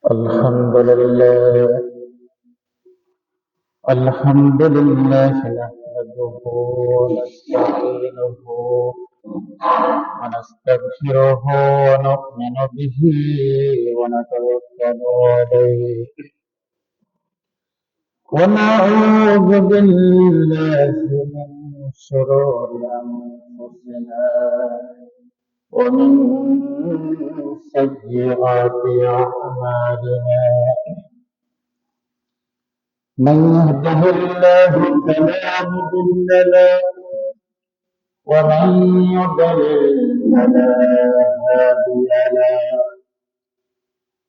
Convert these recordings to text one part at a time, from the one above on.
الحمد لله نحمده ونستعينه ونستغفره ونؤمن به ونتوكل عليه ونعوذ بالله من شرور أنفسنا ومن سيئات أعمالنا. من يهده الله فلا مضل له ومن يضلل فلا هادي له.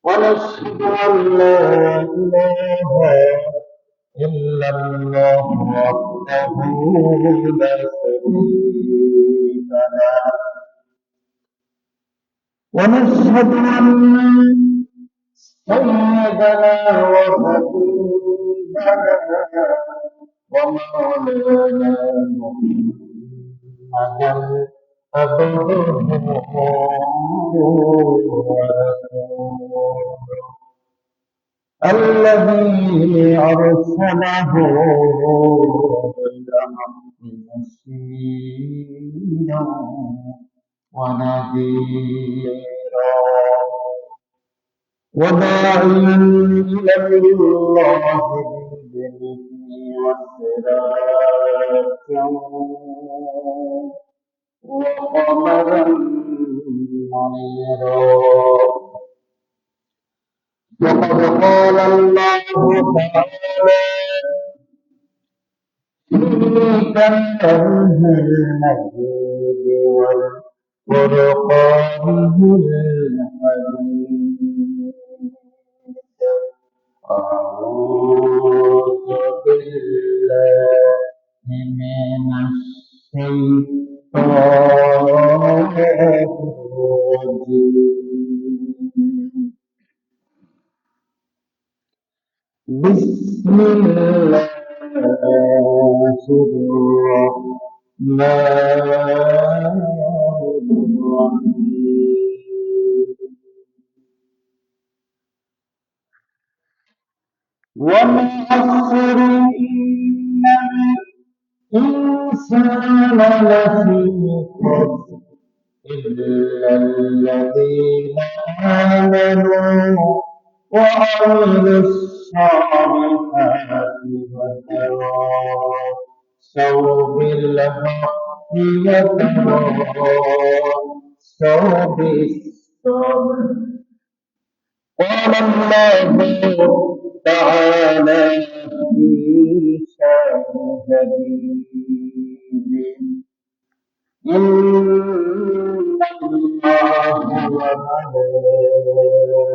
ونشهد أن لا إله إلا الله وحده لا شريك له. ونشهد أن سيدنا وحبيبنا ومولانا محمدا عبده ورسوله الذي أرسله بالحق بشيرا ونذيرا وداعيا إلى الله بإذنه وسراجا وقمرا منيرا. وقد قال الله تعالى في كلامه المجيد والفرقانه الحميد: أعوذ بالله من الشيطان الرجيم. بسم الله الرحمن الرحيم. والعصر إن الإنسان لفي خسر إلا الذين آمنوا وعملوا الصالحات وتواصوا بالحق وتواصوا بالصبر. قال الله تعالى في شأن حبيبه: إن الله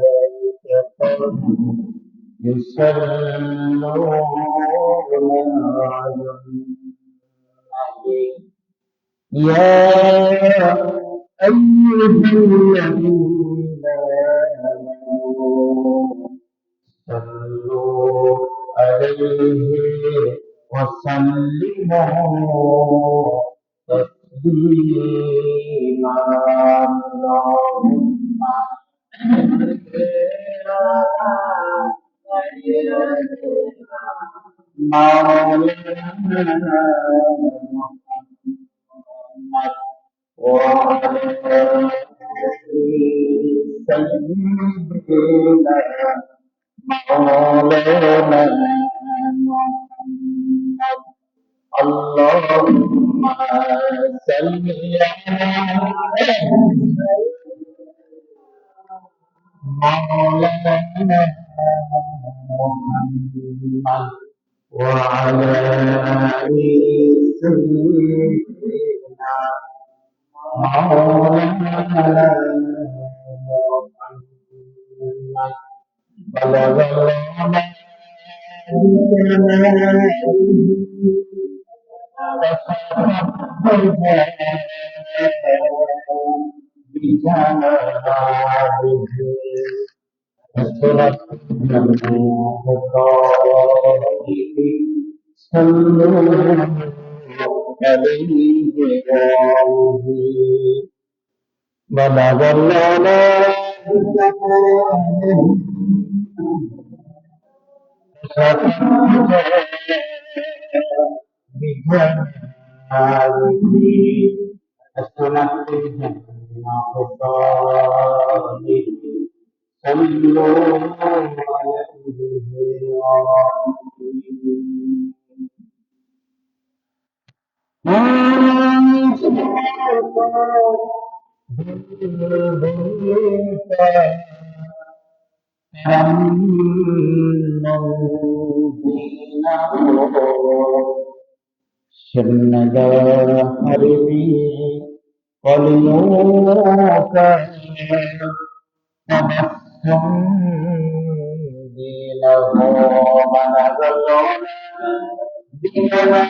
وملائكته يصلون على النبي يا أيها الذين آمنوا صلوا عليه وسلموا تسليما. اللهم مولانا محمد وعلى سيدنا مولانا محمد. اللهم صل على مولانا محمد وعلى آل سيدنا مولانا محمد. بلغ الغمام بلغ شندا حرمي قليوك تبسم دينه ونزلون ديننا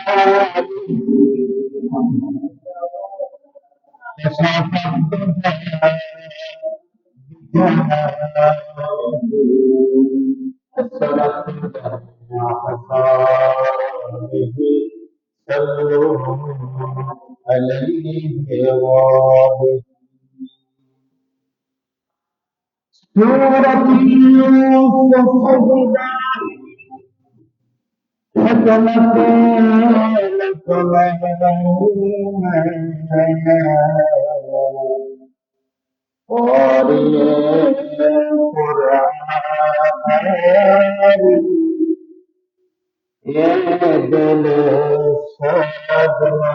سورة يوسف حكمت لكم قارئ القرآن يدل صدرنا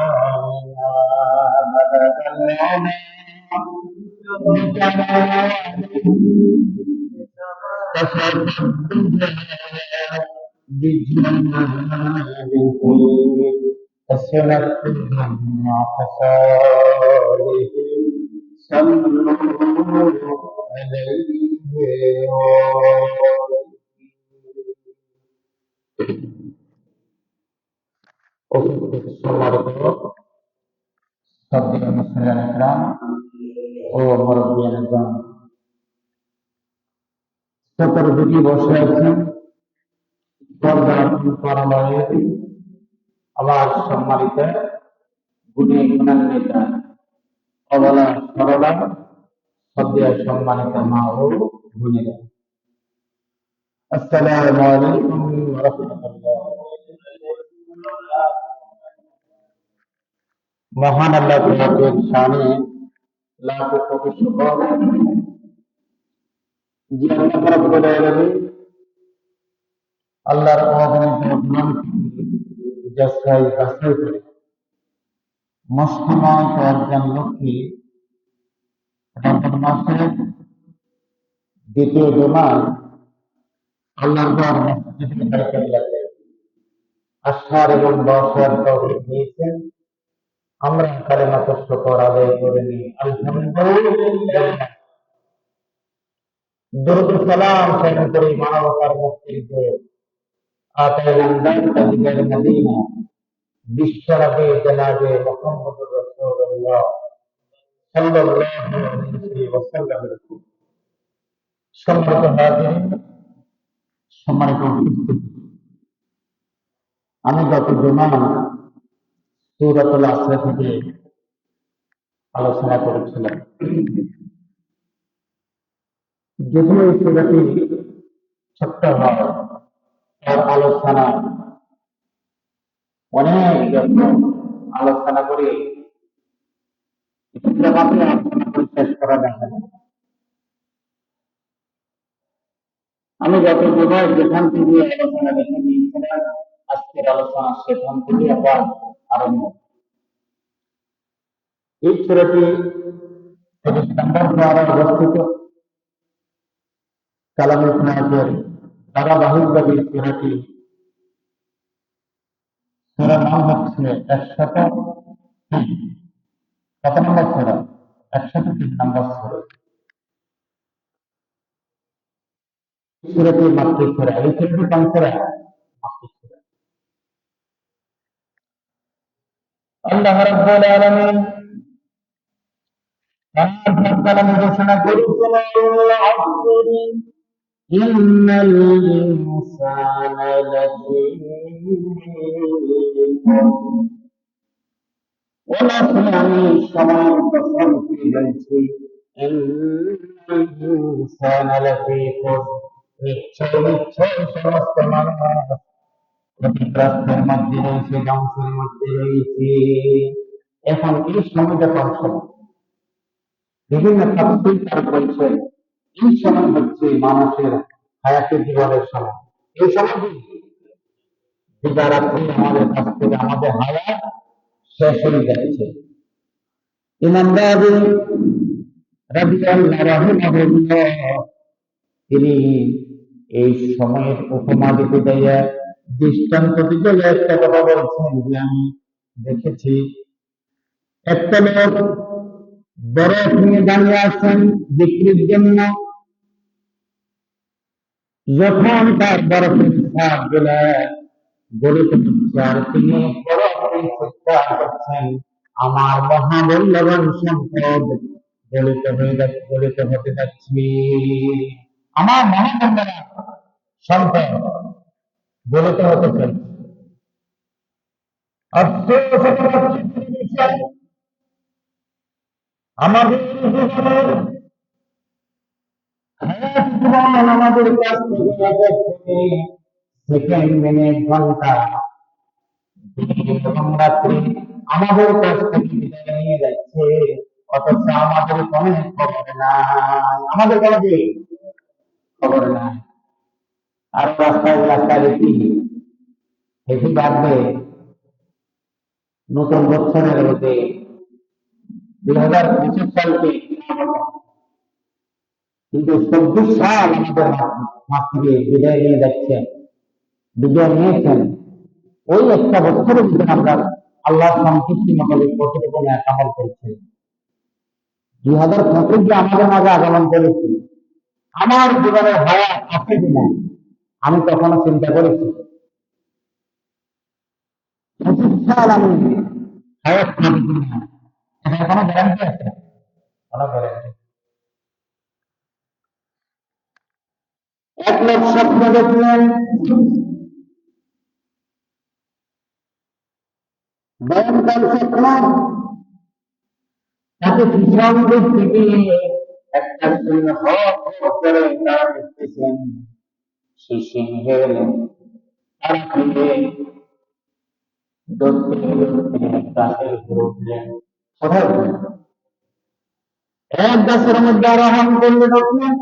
চতুর্দিকে বসে আছেন আমার সম্মানিত গুণী গুণান্বিতা অবলা সরলা সদ্য সম্মানিত মা ও বোনেরা, আসসালামু আলাইকুম ওয়া রাহমাতুল্লাহ। মহান আল্লাহ তাআলার শানে লাখ কোটি শুকর যে আল্লাহ রাব্বুল আলামিন আল্লাহর অগণিত গুণ যাচাই বাছাই করে মুসলমান কয়েকজন লোককে রমজান মাসের দ্বিতীয় জুমায় আল্লাহর ঘর মসজিদে বাইতুল লাতে আসার এবং বসার তৌফিক দিয়েছেন। আমরা কালিমাতুশ শুকর আদায় করে নিই, আলহামদুলিল্লাহ। দরুদ সালাম প্রেরণ করি মানবতার মুক্তিতে আতাইনান দাওয়াতা বিল মদিনা বিশ্বনবী জনাবে মুহাম্মদুর রাসূলুল্লাহ সাল্লাল্লাহু আলাইহি ওয়াসাল্লাম। সম্মানিত হাজিরিন, সম্মানিত উপস্থিতি, আমি গত জুমায় সূরাতুল আসর থেকে আলোচনা করেছিলাম। যদিও এই সূরাটি ছোট্ট হয়, তার আলোচনা অনেক আলোচনা করে শেষ করা যায় না। আমি গত জুমায় যেখান থেকে আলোচনা রেখে দিয়েছিলাম, আজকের আলোচনা সেখান থেকে আবার আরম্ভ। এই সূরাটি 30 নম্বর দ্বারা অবস্থিত। কালামে পাকের ধারাবাহিকভাবে সূরাটি সূরার নাম হচ্ছে 103। কত নম্বর সূরা? 103 নম্বর সূরা। সূরাটি মাক্কি সূরা। এই সূরাটি কোন সূরা? মাক্কি সূরা। আল্লাহ রাব্বুল আলামিন কালামে ঘোষণা করেছেন, ইন্নাল ইনসানা লাফী আমি সময়ের কসম করে বলছি, الإنسان لفي خسر নিশ্চয় নিশ্চয় সমস্ত মানুষ ক্ষতিগ্রস্তের মধ্যে রয়েছে, ধ্বংসের মধ্যে রয়েছে। এখন এই সময়টা কোন সময়? বিভিন্ন তাফসীরকার বলছেন এই সময় হচ্ছে মানুষের হায়াতের জীবনের সময়। এই সময় দিবারাত্রি আমাদের কাছ থেকে আমাদের হায়াত শেষ হয়ে যাচ্ছে। ইমাম রাবি রাদিয়াল্লাহু রাহিমাহুল্লাহ তিনি এই সময়ের উপমা দিতে যাইয়া, দৃষ্টান্ত দিতে যাইয়া একটা কথা বলছেন যে আমি দেখেছি একটা লোক বরফ নিয়ে দাঁড়িয়ে আছেন বিক্রির জন্য। যখন তার বরফের ছাপ গুলা গলিত হচ্ছে আর তিনি বরফের চিৎকার করছেন, আমার মহামূল্যবান সম্পদ গলিত হতে যাচ্ছি, আমার মহামূল্যবান সম্পদ গলিত হতে চাইছে। আমাদের জীবনের জীবন আমাদের কাছ থেকে সেকেন্ড, মিনিট, ঘন্টা এবং রাত্রি আমাদের কাছ থেকে বিদায় নিয়ে যাচ্ছে, অথচ আমাদের কোনো খবর নাই, আমাদের কোনো কি খবর নাই। আর রাস্তায় রাস্তায় দেখি দেখি বাড়বে নতুন বছরের মধ্যে 2025 সালকে, কিন্তু 24 সাল আমাদের মাঠ থেকে বিদায় নিয়ে যাচ্ছে, বিদায় নিয়েছেন। ওই একটা বছরের ভিতরে আমরা আল্লাহ সন্তুষ্টি মোতাবেক কতটুকু আমল করছি। 2025 যে আমাদের মাঝে আগমন করেছি, আমার জীবনের হায়াত আছে কিনা আমি কখনো চিন্তা করেছি? 25 সাল আমি হায়াত পাবো কিনা এটা কোনো গ্যারান্টি আছে? কোনো গ্যারান্টি। এক লোক স্বপ্ন দেখলেন, ভয়ঙ্কর স্বপ্ন, তাকে পিছন দিক থেকে একটা সিংহ করে তারা দেখতেছেন। সেই সিংহের তারা থেকে দৌড়তে দৌড়তে গাছের উপরে উঠলেন। কোথায় উঠলেন? এক গাছের মধ্যে আরোহণ করলেন, উঠলেন।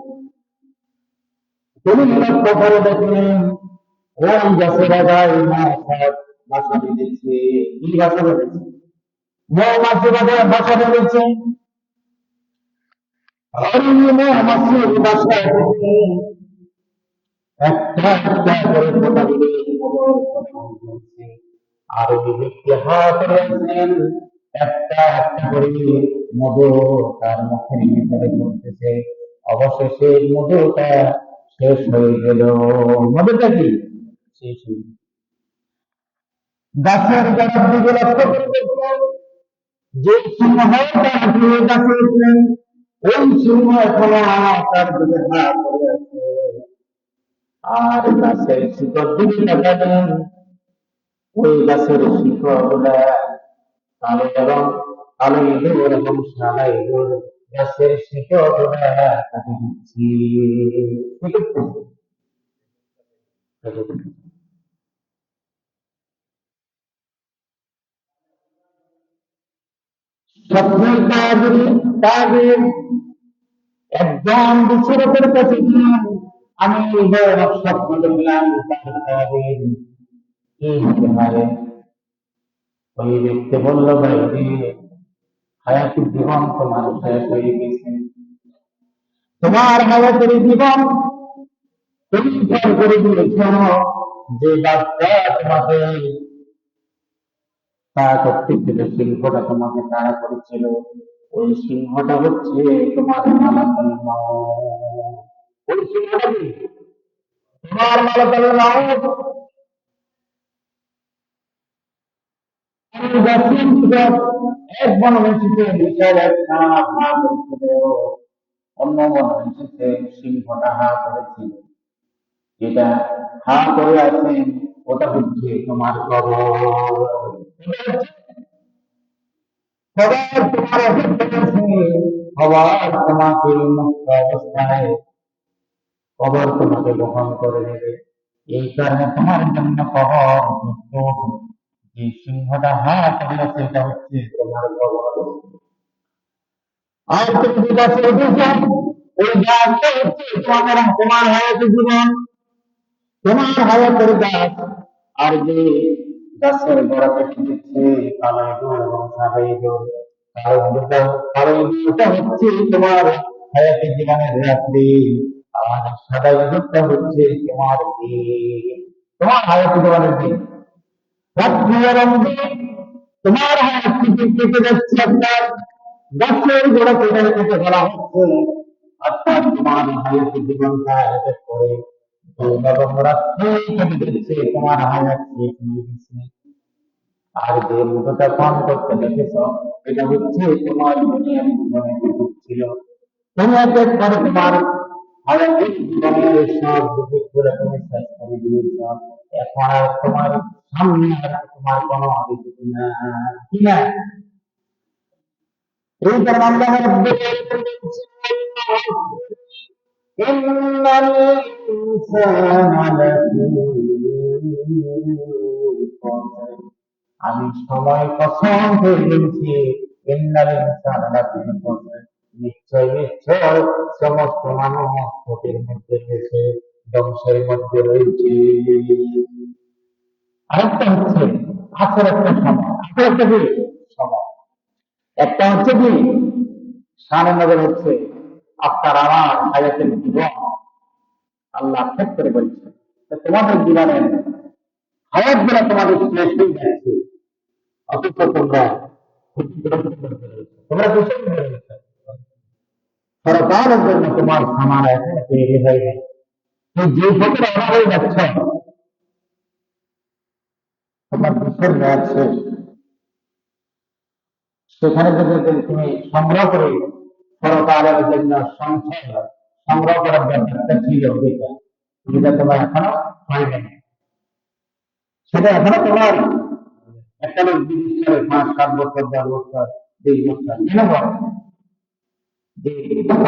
তিনি লক্ষ্য করে দেখলেন ওই গাছের আগায় বাসা বেঁধেছে। কি বাসা বেঁধেছে? মৌমাছি বাসা বেঁধেছে। মৌমাছির বাসায় একটা একটা করে ফোটাগুলি আর ওই ব্যক্তি হাত রয়েছেন একটা একটা করে মধু তার মুখের ভিতরে করতেছে। অবশেষে মধুটা শেষ হয়ে গেল। মধুটা কি শেষ হয়ে গেল। গাছের গাছের দিকে লক্ষ্য করে দেখলেন যে সিংহটা গাছে উঠলেন, ওই সিংহ এখনো তার দিকে হাত করে আছে। আর গাছের শিকড় দিকে তাকালেন, ওই গাছের শিকড় গুলা কালো এবং কালো ইঁদুর এবং সাদা ইঁদুর গাছের শিকড় গুলা কাটে দিচ্ছি। স্বপ্নের তাগির একদম বিশ্বরূপের কাছে গেলাম, আমি ভয়ানক স্বপ্ন দেখলাম। তাগির কি হতে পারে? ওই ব্যক্তি বলল, ভাই হায়াতের জীবন তোমার শেষ হয়ে গেছে, তোমার হায়াতের জীবন তুমি খেয়াল করে দিয়েছ যে বাচ্চা তোমাকে তাড়া করতেছিল, সিংহটা তোমাকে তাড়া করেছিল, ওই সিংহটা হচ্ছে তোমার মালাকুল মউত। ওই সিংহটা কি তোমার মালাকুল মউত। এক বনবাসীতে বিশাল এক সাপ হা করেছিল, অন্য বনবাসীতে সিংহটা হা করেছিল। যেটা হা করে আছেন ওটা হচ্ছে তোমার কবর। সবার তোমার অপেক্ষা আছে, সবার তোমাকে মুক্ত অবস্থায় কবর তোমাকে বহন করে নেবে। এই কারণে তোমার জন্য কবর প্রস্তুত। যে সিংহটা হাত আছে এটা হচ্ছে তোমার কবর। আর তুমি যে গাছে উঠেছ, ওই গাছটা হচ্ছে তোমার হায়াত জীবন, তোমার হায়াতের গাছ। আর যে গাছের গোড়া কেটে দিচ্ছে কালো ইঁদুর এবং সাদা ইঁদুর, কালো ইঁদুরটা হচ্ছে তোমার হায়াতের জীবনের রাত্রি, আর সাদা ইঁদুরটা হচ্ছে তোমার দিন, তোমার হায়াতের জীবনের দিন। রাত্রি এবং দিন তোমার হায়াত থেকে কেটে যাচ্ছে, আপনার গাছের গোড়া কেটে কেটে ফেলা হচ্ছে, অর্থাৎ তোমার হায়াতের জীবনটা এক করে এবং রাত্রি কেটে দিচ্ছে, তোমার হায়াত শেষ হয়ে গেছে। আর যে মুঠোটা পান করতে দেখেছ, এটা হচ্ছে তোমার দুনিয়ার জীবনে সুখ ছিল। তুমি এক করে তোমার হায়াতের জীবনের সব দুঃখ করে তুমি শেষ করে দিয়েছ। এখন আর তোমার সামনে আর তোমার কোনো অভিযোগ না, কি না? এই কারণে আল্লাহ রাব্বুল আলামিন বলছেন, ইন্নাল ইনসানা লাফী খুসর। আমি সময় কসম করে বলছি, ইন্নাল ইনসানা লাফী খুসর, নিশ্চয় নিশ্চয় সমস্ত মানুষ ক্ষতির মধ্যে রয়েছে, ধ্বংসের মধ্যে রয়েছে। আরেকটা হচ্ছে আখের একটা সময়, আখের একটা কি সময়, একটা হচ্ছে কি সামনে নজর হচ্ছে আপনার আমার হায়াতের জীবন, আল্লাহ ঠিক করে বলছে তোমাদের জীবনের হায়াত গুলা তোমাদের শেষ হয়ে যাচ্ছে, অথচ তোমরা তোমরা দূষণ করে রয়েছে, সরকারের জন্য তোমার সামান এখন তৈরি হয়ে গেছে। তুমি যে পথে রওনা হয়ে যাচ্ছ, তোমার দেশের মেয়াদ শেষ, সেখানে যদি তুমি সংগ্রহ করে সরকারের জন্য সংখ্যা সংগ্রহ করার ব্যাপারটা ছিল, যেটা যেটা তোমার এখনো হয় নাই, সেটা এখনো তোমার একটা লোক জিজ্ঞেস করে 5-7 বছর 10 বছর 20 বছর কেন বলে যে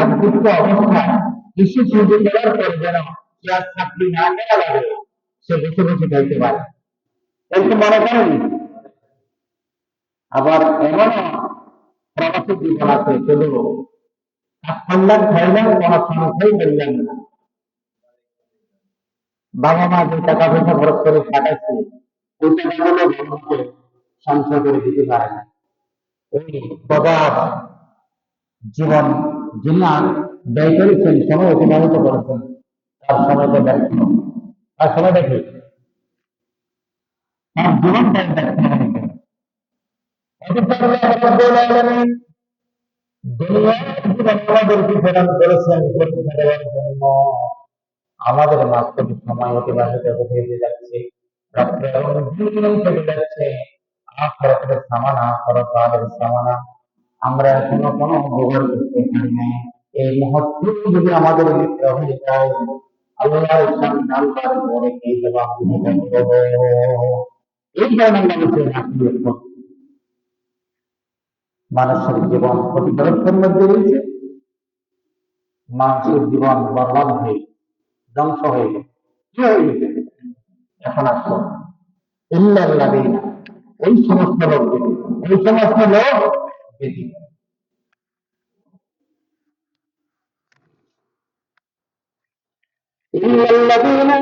অদ্ভুত অবস্থায় কৃষি শুরু করার পর যেন আর চাকরি না করা লাগে, সে বসে বসে খাইতে পারে, এরকম মনে করেন। আবার এমনও প্রবাসী জীবন আছে, শুধু খাইলাম খাইলাম কোনো সংখ্যাই বললেন না, বাবা মা যে টাকা পয়সা খরচ করে কাটাচ্ছে ওই টাকাগুলো বাবাকে সঞ্চয় করে দিতে পারে না। ওই প্রবাস জীবন যিনি ব্যয় করেছেন, সময় অতিবাহিত করেছেন, তার সময়টা ব্যর্থ, তার সময়টা কি তার জীবনটাই ব্যর্থ হয়ে গেল। অথচ আল্লাহ রাব্বুল আলামিন দুনিয়ার জীবন আমাদেরকে প্রদান করেছেন পরীক্ষা দেওয়ার জন্য। আমাদের মাঝখানে সময় অতিবাহিত হয়ে যাচ্ছে, রাত্রে এবং দিন কেটে যাচ্ছে, আখিরাতের সামানা পরকালের সামানা আমরা এখনো কোনো জোগাড় করতে পারি নাই। এই মুহূর্তে যদি আমাদের মৃত্যু হয়ে যায়, আল্লাহর সামনে আল্লাহর ঘরে কি জবাব দেব? এই কারণে আমরা বলছি মানুষের জীবন ক্ষতিগ্রস্তের মধ্যে রয়েছে, মানুষের জীবন বর্বাদ হয়ে ধ্বংস হয়ে গেছে, কি হয়ে গেছে? এখন আসো ইল্লাল্লাযীনা, ওই সমস্ত লোক ব্যতীত, ওই সমস্ত লোক ব্যতীত, ইল্লাল্লাযীনা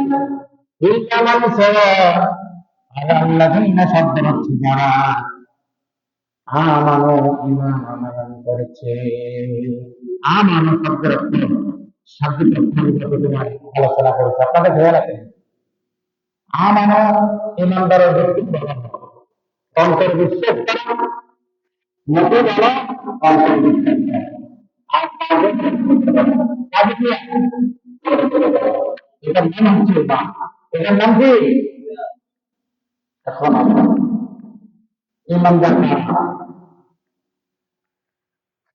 ইল্লা মান সাওয়া, আর আল্লাযীনা শব্দ হচ্ছে যারা আমানু ঈমান আনয়ন করেছে। আমানু শব্দের অর্থ শাব্দিক অর্থ তোমার আলোচনা করেছে, আপনাদের খেয়াল রাখেন। আমানু ঈমানদারের ব্যক্তিত্ব অন্তর বিশ্বাস করা, মতে বলা, অন্তর বিশ্বাস করা, আর কাজে কাজে কি এটার নাম হচ্ছে ইমান। এটার নাম কি? এখন আমরা ইমানদার কারা?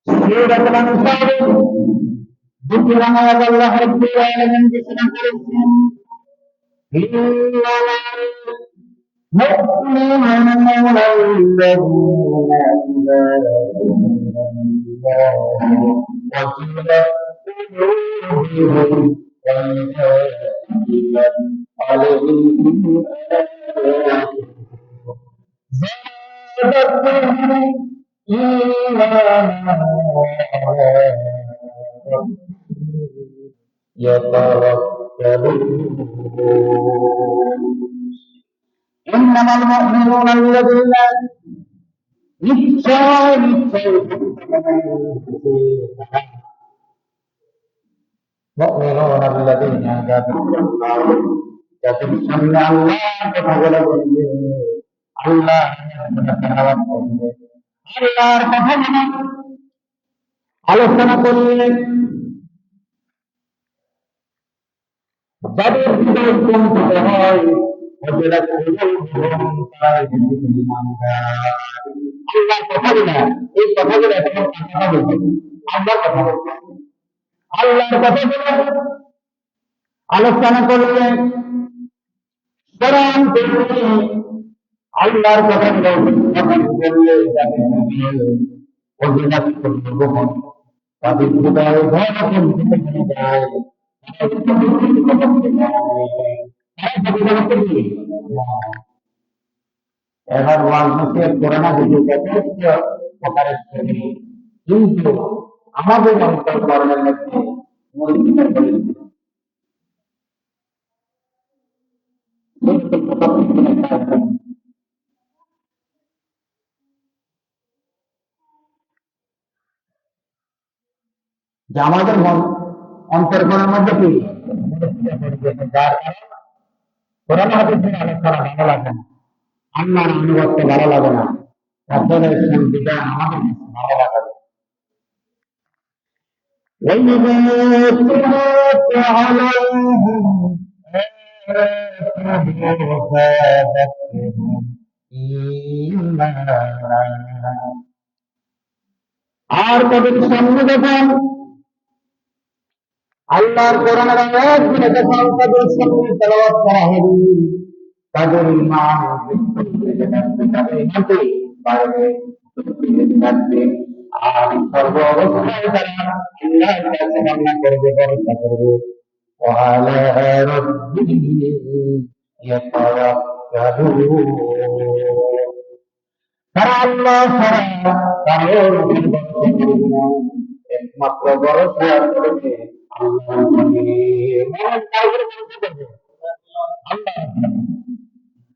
সূরাতুল আনফাল দ্বিতীয় আয়াত আল্লাহ রাব্বুল আলামিন ঘোষণা করেছেন, مؤمنون الذين إذا ذكر الله وجلت قلوبهم وإذا عليهم زادتهم إيمانا يتوكلون إنما المؤمنون الذين নিশ্চয় মুমিনুন আল্লাযীনা যাযাকুল্লাহ যাদের সামনে আল্লাহর কথা বলে বলবে আল্লাহ তেলাওয়াত করবে আল্লাহর কথা নিয়ে আলোচনা করলে যাদের হৃদয় কম্পিত হয় ওদের তারা আল্লাহর কথা বলে এই কথাগুলো এখন কথা বলবে আল্লাহর কথা বলবে আল্লাহর কথা বলে আলোচনা করলে কোরআন পড়লে আল্লাহর কথা বললে অজুহাত করবে তাদের হৃদয় ভয় কমতে যায় এবার ওয়াজনসিয়ত করে না যদি যথেষ্ট প্রকারের শ্রেণী কিন্তু আমাদের অন্তর্করণের মধ্যে মূর্তিকা করেছিল যে আমাদের অন্তর্করণের মধ্যে কি যার কারণে কোরআন হাদিসের আলোচনা ভালো লাগে না আল্লাহর আনুগত্য ভালো লাগে না রাসূলের বিধান আমাদের ভালো লাগে না وَإِذَا تُلِيَتْ عَلَيْهِمْ آيَاتُهُ زَادَتْهُمْ إِيمَانًا আর তাদের সামনে যখন আল্লাহর কোরআনের আয়াতগুলো যখন তাদের সামনে তেলাওয়াত করা হবে তাদের ঈমান তাদের ইমানকে বাড়বে থাকবে আর সর্ব অবস্থায় তারা আল্লাহর কাছে কান্না করবে ভরসা করবে ওয়ালা রাব্বিহিম ইয়াতাওয়াক্কালুন তারা আল্লাহ ছাড়া কারোর উপর ভরসা করবে না একমাত্র ভরসা করবে আল্লাহর উপরে কারোর ভরসা করবে আল্লাহ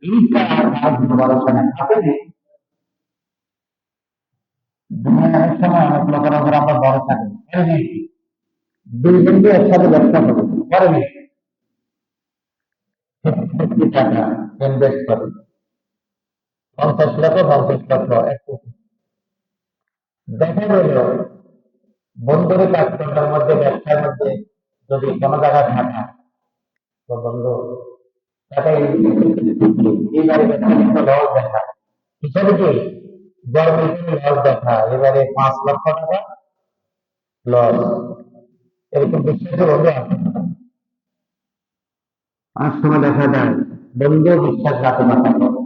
ইনকা কারোর ভরসা না আছে দুনিয়ার সময় অনেক লোকের উপর আমরা ভরসা করি দুই বন্ধু একসাথে ব্যবসা করি করেনি টাকা ইনভেস্ট করে 50 লক্ষ এক কোটি দেখা গেল বন্ধুর কাজ করার মধ্যে ব্যবসার মধ্যে যদি কোনো জায়গায় থাকা তো বন্ধু তাকে এইবারে লস দেখা হিসাবে কি গভর্নমেন্টের লস দেখা এবারে 5 লক্ষ টাকা লস এরকম বিশ্বাসী বন্ধু আছে অনেক সময় দেখা যায় বন্ধু বিশ্বাসঘাতকতা করে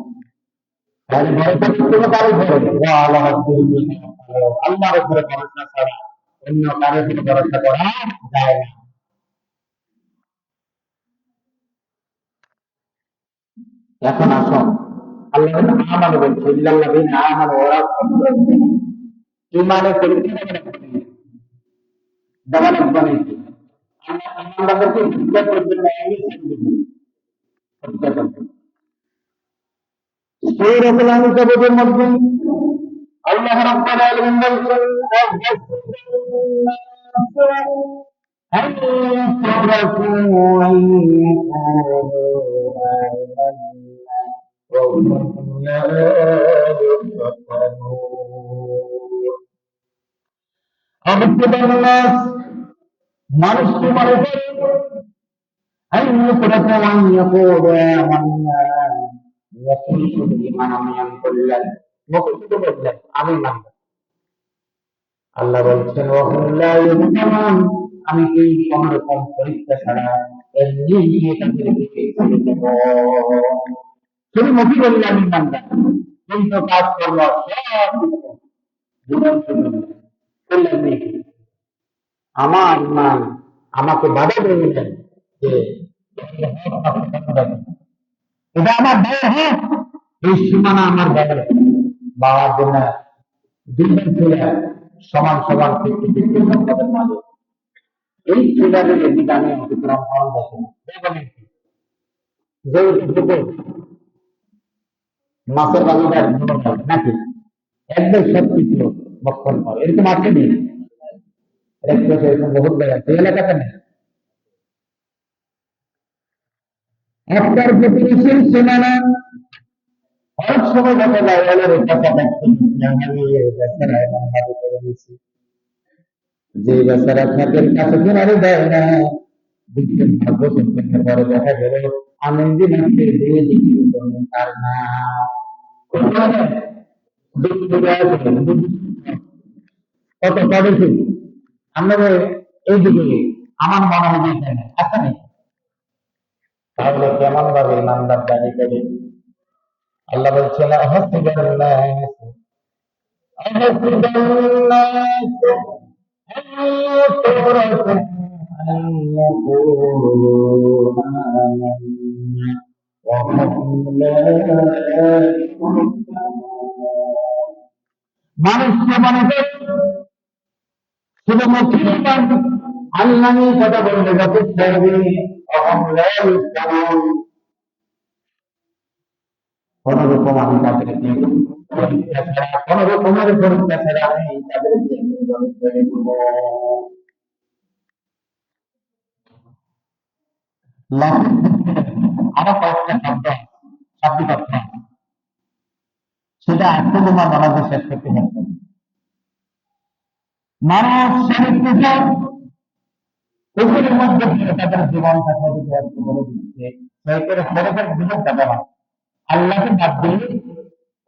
তাহলে ভরসা কোনো কারো ধরে আল্লাহর উপরে ভরসা ছাড়া অন্য কারোর উপরে ভরসা করা যায় না এখন আসুন আল্লাহ আমাকে বলছে ইল্লাল্লাযীনা আমানু ওয়া রাসূলুহু ঈমানের পরীক্ষা দেওয়া বানাইছে আমাদেরকে হিদায়াত করবেন না সূরাতুল আনকাবুতের মধ্যে আল্লাহ রাব্বুল আলামিন বলেন هل تركوا أن يقولوا آمنا وهم لا يفتنون أبد الناس মানুষ কি মনে করে أن يتركوا أن يقولوا آمنا يقول শুধু ঈমান আনয়ন করলেন মুখে শুধু বললেন আমি মানলাম আল্লাহ বলছেন ওয়াহুম লা ইউমিনুন আমি এই কোন রকম পরীক্ষা ছাড়া এমনি নিয়ে তাদেরকে ছেড়ে দেব শুধু মুখে বললাম ইমানদার, কিন্তু কাজকর্ম সব জীবন করলেন আমার ইমান আমাকে বাধা দিয়ে দিলেন যে এটা আমার ভাই, হ্যাঁ এই সীমানা আমার ভাই বাবার জন্য দুইজন ছেলে সমান সমান ফিফটি ফিফটি সম্পদের মাঝে এই ছেলেদের এদিকে আমি অতিক্রম হওয়ার দেখেন দেখবেন যে মাছের বাজার নাকি একদম সবকিছু বক্ষণ করে এরকম আছে নেই, এরকম বহুত জায়গা সেই এলাকাতে নেই। একটার প্রতিবেশীর সীমানা অনেক সময় দেখা যায় ওদের করে দিচ্ছি যে বেচারা আপনাদের কাছে কিনারে দেয় না দিচ্ছেন ভাগ্য সম্পন্ন পরে দেখা গেল আনন্দি মাসে দিয়ে দিচ্ছেন তার না কত করেছি আমাদের এইদিকে আমার মনে হয় যে এখানে আছে না, তাহলে কেমন ভাবে ইমানদার দাবি করে আল্লাহ বলছেন মানুষকে মনে করে শুধু মুখে আল্লাহ কথা বললে যথেষ্ট কোন রকম আমি তাদেরকে কোন রকমের পরীক্ষা ছাড়া আমি তাদেরকে আরো কয়েকটা শাব্দিক অর্থ সেটা আজকে তোমার মনোযোগ শেষ করতে হবে। মানুষ এগুলোর মধ্যে দিয়ে তাদের জীবনটা ক্ষতিগ্রস্ত করে দিচ্ছে, জীবনটা দেওয়া আল্লাহকে বাদ দিয়ে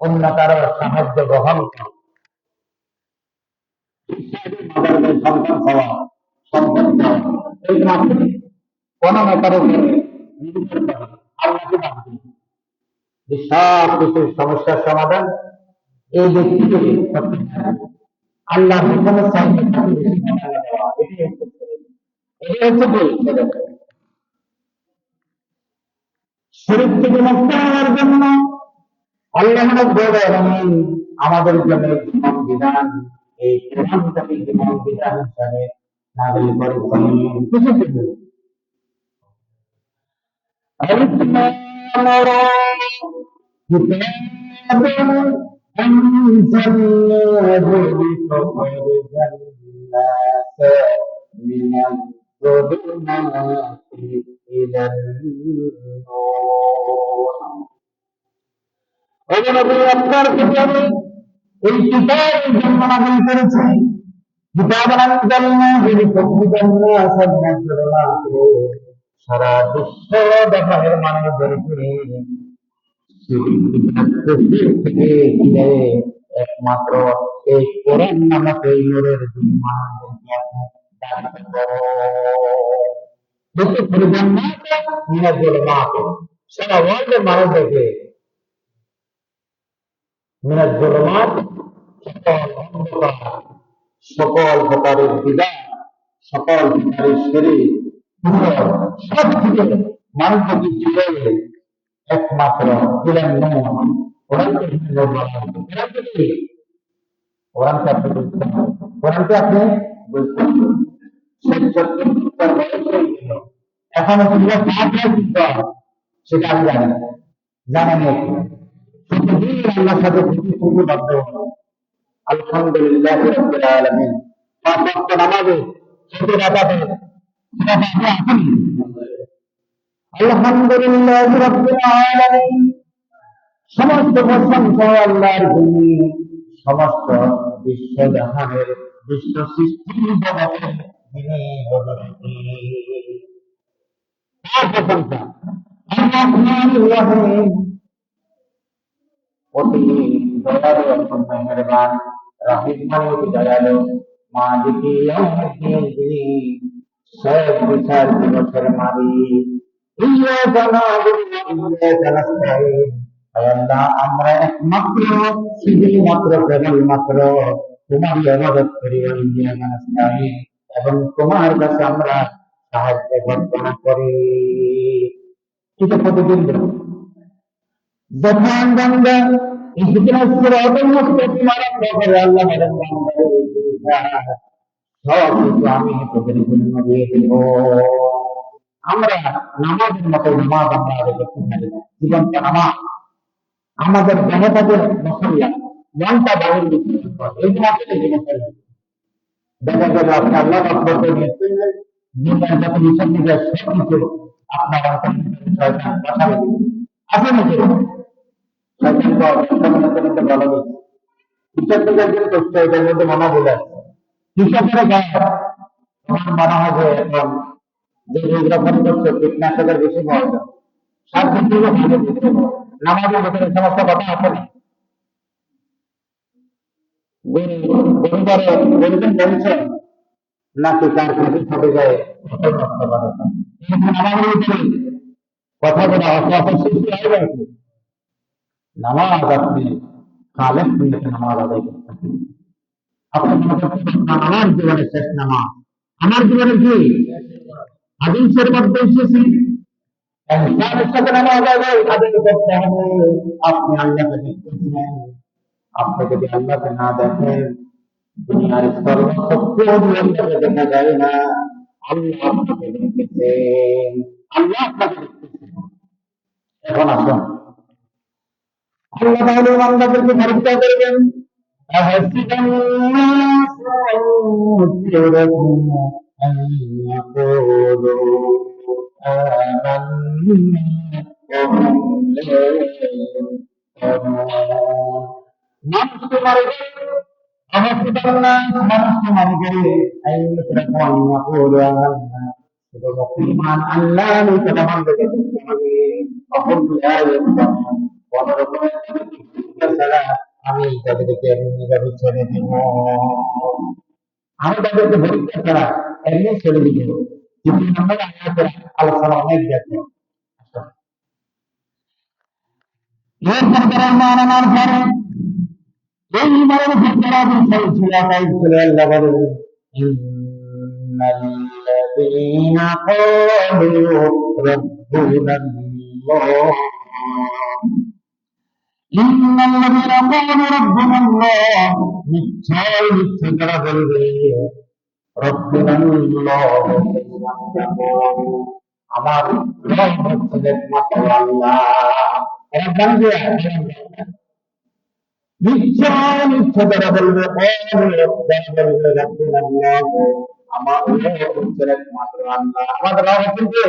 অন্য কারো সাহায্য গ্রহণ করে সন্তান হওয়া সন্তান এই মাধ্যমে কোন ব্যাপারে আল্লাহকে বাদ দিয়ে যে সব কিছুর সমস্যার সমাধান এই ব্যক্তিকে আল্লাহ হুকুমের সাথে শরীর থেকে মুক্ত হওয়ার জন্য আল্লাহ আমাদের জন্য জীবন বিধান এই কোরআনটাকে জীবন বিধান হিসাবে নাযিল করেছেন। কিছু কিছু আপনার প্রতি আমি এই কিতাবের জন্য নাযিল করেছি সারা বিশ্ব দেখানোর মানুষদেরকে থেকে একমাত্র এই কোরআন নামক এই নূরের সারা ওয়ার্ল্ডের মানুষদেরকে মিনাজ জুলুমাত সকল প্রকারের বিদায় সকল প্রকারের শরীর সব থেকে মানুষকে চিনে একমাত্র দিলেন কোরআনকে আপনি কোরআনকে আপনি বুঝতে এখন সেটা আমি জানি জানেন আল্লাহর সাথে বাধ্য আলহামদুলিল্লাহ রাব্বিল আলামিন পাঁচ ওয়াক্ত নামাজে ছোট রাকাতে আলহামদুলিল্লাহ রাব্বিল আলামিন সমস্ত প্রশংসা আল্লাহর জন্য, সমস্ত বিশ্ব জাহানের বিশ্ব সৃষ্টির জগতের যিনি প্রশংসা আর-রাহমানির রহিম অতি দয়ালু এবং মেহেরবান, রাহিম মানে অতি দয়ালু, মালিকি ইয়াউমিদ্দিন যিনি শেষ বিচার দিবসের মালিক। ইয়্যাকা না'বুদু ওয়া ইয়্যাকা নাস্তাঈন আল্লাহ আমরা একমাত্র শুধুমাত্র কেবলমাত্র তোমার ইবাদত করি এবং তোমার কাছে আমরা সাহায্য প্রার্থনা করি। এটা প্রতিদিন যখন বান্দা ইহদিনাস সিরাতাল মুস্তাকিম করে আল্লাহ বলেন সব কিছু আমি তোদের জন্য দিয়ে দেব। আমরা নামাজের মতো নামাজ আমরা আগে করতে পারি না। জীবনটা নামাজ আমাদের দেহটাকে মশল্লা মনটা বাড়ির দিচ্ছে এই মাত্রে মশল্লা দেখা যাবে আপনি আল্লাহ করতে নিয়েছেন দুনিয়ার যত বিষয় দিকে সব কিছু আপনার শয়তান বাসাবে আছে নাকি শয়তান তো ভালো দিচ্ছে হিসাব থেকে একজন করছে এটার মধ্যে মনে বলে আসছে হিসাব করে গায়ে আমার মনে হয় যে এখন যে রোগরাফন করছে কীটনাশকের বেশি পাওয়া যায় সার ক্ষেত্রে ভালো দিচ্ছে নামাজের ভেতরে সমস্ত কথা আছে না গরুজন বলছেন নাকি তার কাছে ছোট যায় ফসল নষ্ট করে নামাজের ভিতরে কথা বলা অশ্বাসের সৃষ্টি হয় নাকি নামাজ আপনি খালেদ নিয়ে নামাজ আদায় করতে আপনি মনে করছেন আমার জীবনের শেষ নামাজ আমার জীবনে কি হাদিসের মধ্যে এসেছি ইনসানের সাথে নামাজ আদায় করতে হবে আপনি আল্লাহকে দেখতেছেন আপনি যদি আল্লাহকে না দেখেন দুনিয়ার সর্বশক্তি আল্লাহকে দেখা যায় না আল্লাহ আপনাকে দেখতেছেন আল্লাহ আপনাকে দেখতেছেন এখন আসুন আল্লাহ তাআলা বান্দাদেরকে পরীক্ষা করবেন أحسب الناس أن يتركوا أن يقولوا آمنا وهم لا يفتنون মানুষ তো মারে أحسب الناس মানুষ তো মারে أن يتركوا أن يقولوا آمنا শুধু মুসলমান আল্লাহ তাআলা বান্দাদেরকে وهم لا يفتنون আমি তাদেরকে এমনিভাবে ছেড়ে দিব আমি তাদেরকে পরীক্ষা ছাড়া এমনি ছেড়ে দিব কিন্তু আমরা আয়াতের আলোচনা অনেক দেখবো এরপর তারা মানানোর পরে এই ইমানের ভক্তরা বিষয় ছিল তাই ছিল আল্লাহ বলেন ইন্নাল্লাযীনা ক্বালু রাব্বুনাল্লাহ إن الذين قالوا ربنا الله নিশ্চয় নিশ্চয় তারা বলবে ربنا الله আমার রব হচ্ছেন একমাত্র আল্লাহ এরা জানবে নিশ্চয় নিশ্চয় তারা বলবে ربنا الله আমার রব হচ্ছেন একমাত্র আল্লাহ আমাদের রব হচ্ছেন কে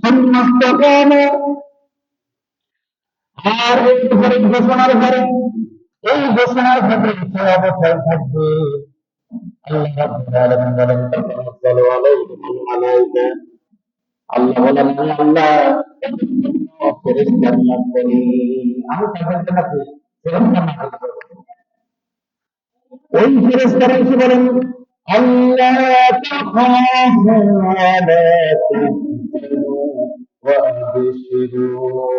সমস্ত আর এই ঘোষণার ঘরে এই ঘোষণার ক্ষেত্রে বিষয় অবস্থায় থাকবে আল্লাহ রাব্বুল আলামিন বলেন তাসাল্লাতু আলাইহিম আলাইকা আল্লাহ বলেন আল্লাহ ফেরেশতা নিয়োগ করি আমি তাদের জন্য ফেরেশতা নাযিল করব ওই ফেরেশতারা এসে বলেন আল্লাহ তাখাফু ওয়া লা তাহজানু ওয়া আবশিরু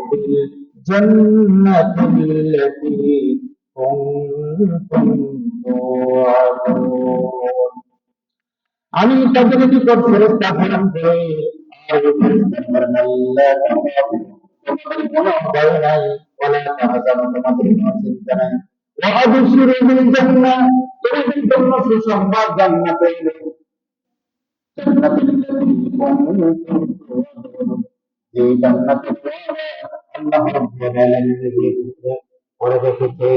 বিল জান্নাতি التي كنتم توعدون আমি তাদের নিকট ফেরেশতা প্রেরণ করে আর ফেরেশতা আল্লাহ তাআলা তোমাদের কোনো ভয় নাই ওয়ালা তাহজানু তোমাদের কোনো চিন্তা নাই ওয়া আবশিরু বিল জান্নাহ তোমাদের জন্য সুসংবাদ জান্নাতের জান্নাতুল লাতী কুনতুম তুআদুন এই জান্নাতের আল্লাহ রাব্বুল আলামিন করে রেখেছে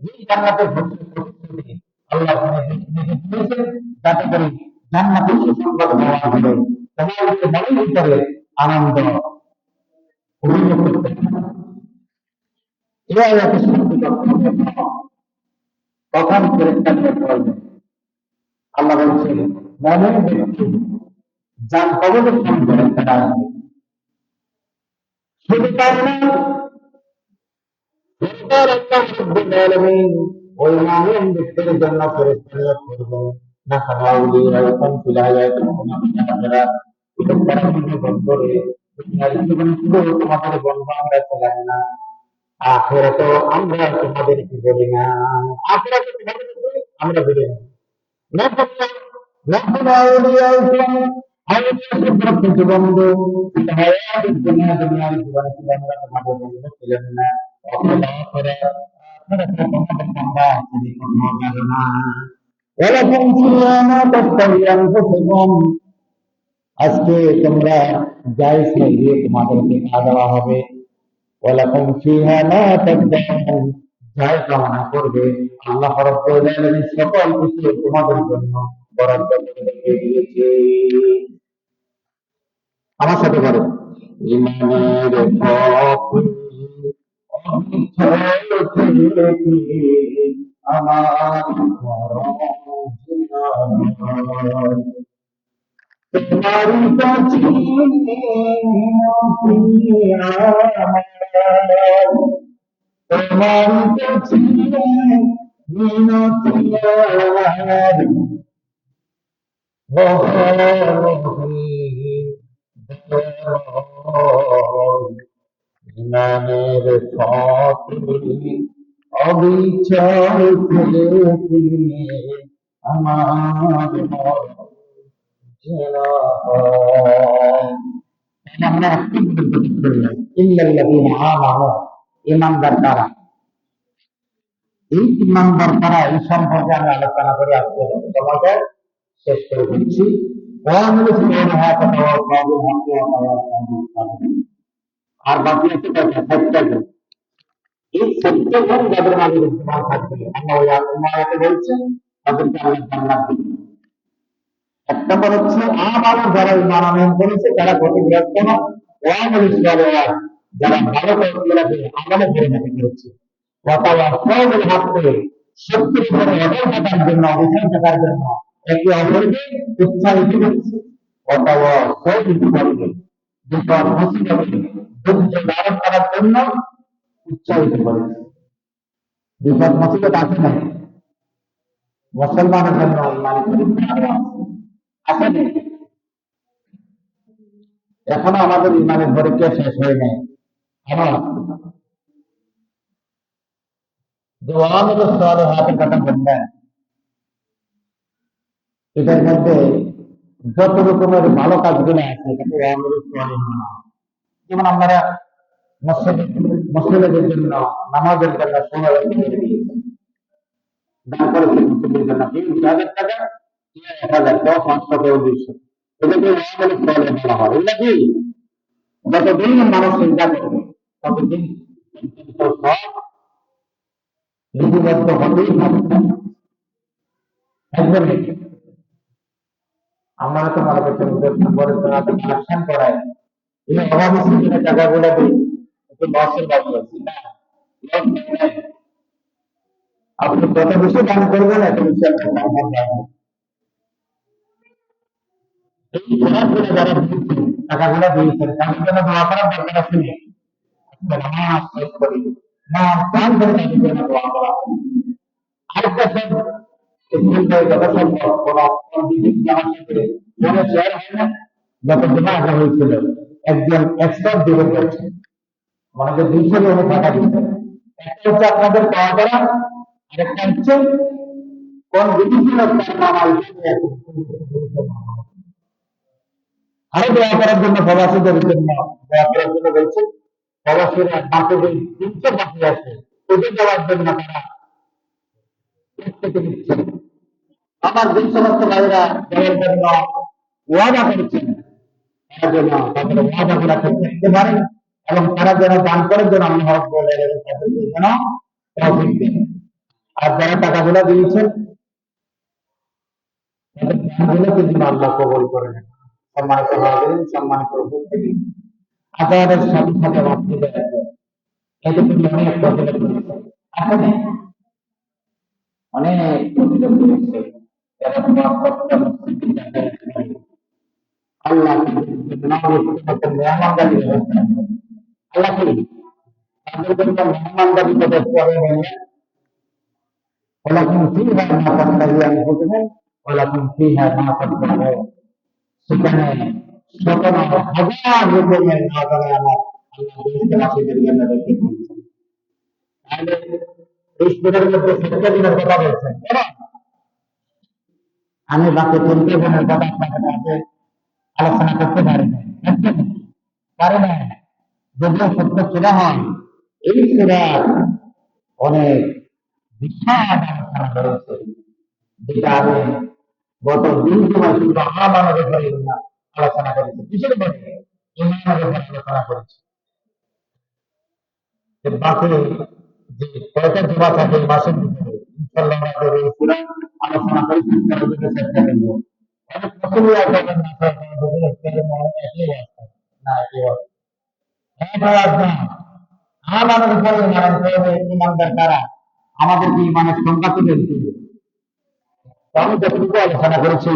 যে জান্নাতের প্রতিশ্রুতি আল্লাহ দিয়েছেন যাতে করে জান্নাতের সুসংবাদ দেওয়া হবে তোমাদের মনের ভিতরে আনন্দ অনুভব করতে এই আয়াতের সত্যি তখন ফেরেশতাদের বলবে আল্লাহ বলছেন মুমিন ব্যক্তি যার কবলে ফেরেশতারা আসবে শুধু তাই না এরপর আল্লাহ রাব্বুল আলামিন ওই মুমিন ব্যক্তির জন্য ফেরেশতা নিয়োগ করবেন না খাওয়াউলি রাইতাম ফিলায়াত ফেরেশতারা নিয়োগ করে দুনিয়ার জীবনে শুধু তোমাদের বন্ধু আমরা ছিলাম না, আখেরাতেও আমরা তোমাদেরকে বলি না, আখেরাতে তোমাদেরকে আমরা বলি না। نحن نحن أولياؤكم حيث تدركتم بندو في الحياة الدنيا دنيا الجوان في الأمر تمام بندو في الجنة وفي الآخرة آخرة تمام الله سبحانه وتعالى ولكم فيها ما تشتهي أنفسكم আজকে তোমরা যাই চাইবে তোমাদেরকে তা দেওয়া হবে ওয়ালাকুম ফিহা মা তাদদাউন যাই কামনা করবে আল্লাহ রাব্বুল আলামিন সকল কিছু তোমাদের জন্য বরাদ্দ করে রেখে দিয়েছে। আমার সাথে বলো ইমানের পথে অবিচল থেকে আমার মরণ জিনার তোমারি কাছে মিনতি আমার তোমারি কাছে মিনতি আমার ইমানের পথে অবিচল থেকে আমার মরণ আমরা একটি ইল্লাল্লাযীনা আমানু ঈমানদার কারা, এই ঈমানদার কারা এই সম্পর্কে আমি আলোচনা করে আজকে তোমাকে শেষ করে দিচ্ছি। আর বাকি আছে কয়টা? 7টা গুণ। এই 7টা গুণ যাদের মাঝে বিদ্যমান থাকবে আল্লাহ ওই আয়াতে বলছেন তাদেরকে আল্লাহ জান্নাত দিবেন। এক নম্বর হচ্ছে আমার যারা ঈমান আনয়ন করেছে তারা ক্ষতিগ্রস্ত না, ওয়ামিল সালিহাত যারা ভালো কাজগুলোকে আমলে পরিণত করেছে, ওয়াতাওয়াসাউ বিল হাক্কি সত্যের উপরে অটল থাকার জন্য অবিচল থাকার জন্য একে অপরকে উৎসাহিত করছে, ওয়াতাওয়াসাউ বিল সাবরি বিপদ মুসিবতে ধৈর্য ধারণ করার জন্য উৎসাহিত করেছে। বিপদ মুসিবত আছে না মুসলমানের জন্য ঈমান আছে না, এখনো আমাদের ঈমানের পরীক্ষা শেষ হয় নাই। আমার যে ওয়ামিল সালিহাতের কথা বললেন এটার মধ্যে যত রকমের ভালো কাজগুলো আছে এটাকে ওয়ামিল সালিহাত, যেমন আমরা মসজিদের জন্য নামাজের জন্য সময় বের করে দিয়েছি, দান করেছি মসজিদের জন্য কেউ 2,000 টাকা, কেউ 1,000, কেউ 500, কেউ 200, এটাকে ওয়ামিল সালিহাত বলা হয়। এগুলা কি যতদিন মানুষ চিন্তা করবে ততদিন সব লিপিবদ্ধ হতেই থাকবে। একদম আমরা তো মনে করছেন পরে কালেকশন করায় এই অভাবী সিজনের টাকাগুলো দিই একটু লসের বাকি আছে না, আপনি যত বেশি দান করবেন এত বেশি আপনার সম্মান পাবেন। এই টাকাগুলো যারা দিয়েছেন টাকাগুলো দিয়েছেন তাদের জন্য দোয়া করার দরকার আছে না, নামাজ শেষ করি না প্রাণ করে তাদের জন্য দোয়া করা। আরেকটা স্কুল থেকে যত সম্ভব কোন বিদ্যুৎ আমার সাথে মনে শেয়ার হয় না, যত জমা আগে হয়েছিল একজন এক্সপার্ট দিবেন করছে মানে 200 জনে টাকা দিচ্ছে। একটা হচ্ছে আপনাদের পাওয়া করা, আরেকটা হচ্ছে কোন বিদেশি লোক তার নাম আলোচনা আরো দোয়া করার জন্য প্রবাসীদের জন্য দোয়া করার জন্য বলছে। প্রবাসীরা বাকি যে 300 বাকি আছে ওদের দেওয়ার জন্য তারা প্রত্যেকে দিচ্ছে। আমার যে সমস্ত ভাইরা দেওয়ার জন্য ওয়াদা করেছেন তারা যেন তাদের ওয়াদা গুলা ঠিক রাখতে পারেন এবং তারা যেন দান করার জন্য আল্লাহ রাব্বুল আলামিন তাদেরকে যেন তৌফিক দেন। আর যারা টাকাগুলো দিয়েছেন তাদের দানগুলোকে যেন আল্লাহ কবুল করে নেন। সম্মানিত হাজিরিন, সম্মানিত উপস্থিতি, আজানের সাথে সাথে মসজিদে আছে এতে কিন্তু অনেক প্রতিরোধ করেছে, আসলে অনেক প্রতিরোধ করেছে। যারা প্রত্যেকটা মসজিদে যাতায়াত করে আল্লাহ মেহমানদারি ব্যবস্থা, আল্লাহ কি তাদের জন্য মেহমানদারি ব্যবস্থা করে বললেন ওয়ালাকুম ফিহা মা তাশতাহি আনফুসুকুম ওয়ালাকুম ফিহা মা তাদউন। সেখানে শত নয়, হাজার রকমের না জানে আমার আল্লাহ বেহেশতবাসীদের জন্য রেখে দিয়েছেন। তাহলে এই সূরার মধ্যে 7টা দিনের কথা বলছেন, কেন? আমি বাকি 3টে দিনের কথা আপনাদের কাছে আলোচনা করতে পারি না, পারি না। যদিও সত্য সূরা হয়, এই সূরার অনেক বিশাল আলোচনা রয়েছে, যেটা আমি গত 2 জুমায় শুধু আমাদের ব্যাপারে আলোচনা করেছি। কিসের ব্যাপারে? ইমানের ব্যাপারে আলোচনা করেছি। বাকি যে কয়টা জুমা থাকে এই মাসের ভিতরে, ইনশাআল্লাহ আমাদের এই সূরা আলোচনা করেছি, তার দিকে চেষ্টা করব। অনেক পছন্দ আছে না স্যার, যদি একটু মনে একই অবস্থা না, একই অবস্থা আমাদের উপরে ইমানদার কারা, আমাদেরকে ইমানের সংখ্যা তুলে দিতে হবে। আমি যতটুকু আলোচনা করেছি,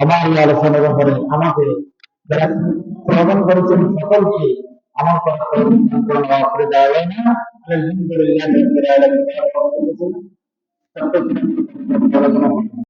আমার এই আলোচনার ব্যাপারে আমাকে যারা শ্রবণ করেছেন সকলকে আমার করে দেওয়া হয় না। আলহামদুলিল্লাহ